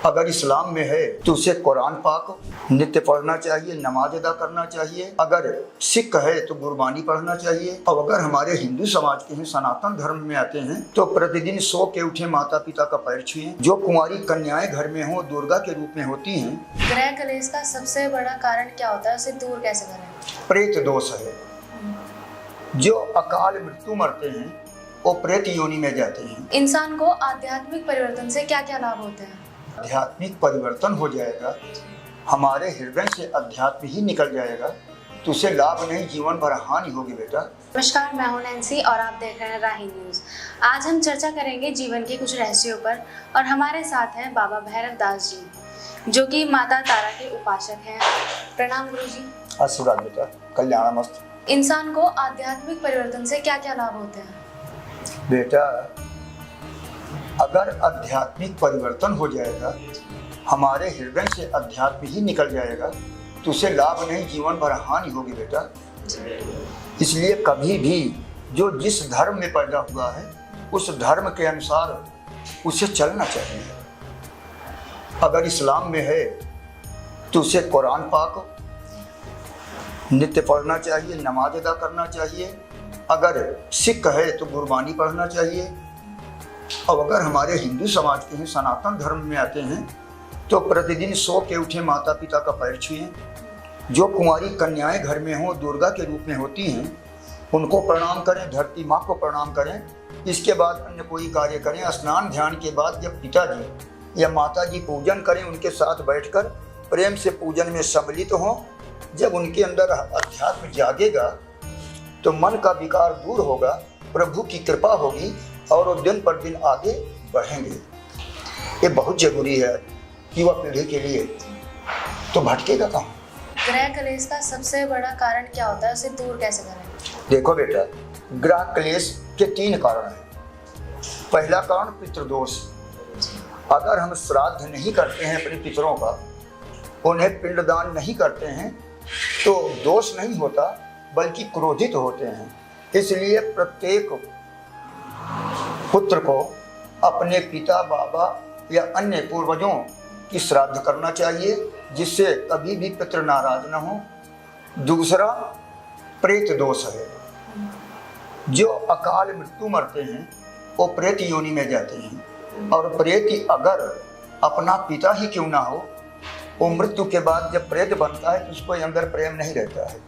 अगर इस्लाम में है तो उसे कुरान पाक नित्य पढ़ना चाहिए, नमाज अदा करना चाहिए। अगर सिख है तो गुरबानी पढ़ना चाहिए। और अगर हमारे हिंदू समाज के हैं, सनातन धर्म में आते हैं, तो प्रतिदिन सो के उठे, माता पिता का पैर छुएं। जो कुंवारी कन्याएं घर में हो दुर्गा के रूप में होती हैं। ग्रह कलेश का सबसे बड़ा कारण क्या होता है, उसे दूर कैसे करें? प्रेत दोष है। जो अकाल मृत्यु मरते हैं वो प्रेत योनि में जाते हैं। इंसान को आध्यात्मिक परिवर्तन से क्या क्या लाभ होते हैं? आध्यात्मिक परिवर्तन हो जाएगा, हमारे हृदय से अध्यात्म ही निकल जाएगा, तो उसे लाभ नहीं, जीवन भर हानि होगी बेटा। नमस्कार, मैं हूं नैन्सी और आप देख रहे हैं राही न्यूज। आज हम चर्चा करेंगे जीवन के कुछ रहस्यों पर और हमारे साथ हैं बाबा भैरव दास जी, जो कि माता तारा के उपासक हैं। प्रणाम गुरु जी। आशीर्वाद बेटा, कल्याणमस्त। इंसान को आध्यात्मिक परिवर्तन से क्या क्या लाभ होते हैं? बेटा, अगर आध्यात्मिक परिवर्तन हो जाएगा, हमारे हृदय से अध्यात्म ही निकल जाएगा, तो उसे लाभ नहीं, जीवन भर हानि होगी बेटा। इसलिए कभी भी जो जिस धर्म में पैदा हुआ है उस धर्म के अनुसार उसे चलना चाहिए। अगर इस्लाम में है तो उसे कुरान पाक नित्य पढ़ना चाहिए, नमाज अदा करना चाहिए। अगर सिख है तो गुरबानी पढ़ना चाहिए। और अगर हमारे हिंदू समाज के हैं, सनातन धर्म में आते हैं, तो प्रतिदिन सो के उठे, माता पिता का पैर छुएं। जो कुंवारी कन्याएं घर में हों, दुर्गा के रूप में होती हैं, उनको प्रणाम करें, धरती माँ को प्रणाम करें। इसके बाद अन्य कोई कार्य करें। स्नान ध्यान के बाद जब पिताजी या माताजी पूजन करें, उनके साथ बैठकर प्रेम से पूजन में सम्मिलित हों। जब उनके अंदर अध्यात्म जागेगा तो मन का विकार दूर होगा, प्रभु की कृपा होगी और वो दिन पर दिन आगे बढ़ेंगे। ये बहुत जरूरी है युवा पीढ़ी के लिए, तो भटकेगा कहाँ। ग्रह कलेश का सबसे बड़ा कारण क्या होता है, उसे दूर कैसे करें? देखो बेटा, ग्रह क्लेश के 3 कारण हैं। पहला कारण पितृदोष। अगर हम श्राद्ध नहीं करते हैं अपने पितरों का, उन्हें पिंडदान नहीं करते हैं, तो दोष नहीं होता बल्कि क्रोधित होते हैं। इसलिए प्रत्येक पुत्र को अपने पिता, बाबा या अन्य पूर्वजों की श्राद्ध करना चाहिए, जिससे कभी भी पितृ नाराज न हो। दूसरा प्रेत दोष है। जो अकाल मृत्यु मरते हैं वो प्रेत योनि में जाते हैं। और प्रेत अगर अपना पिता ही क्यों ना हो, वो मृत्यु के बाद जब प्रेत बनता है तो उसको अंदर प्रेम नहीं रहता है।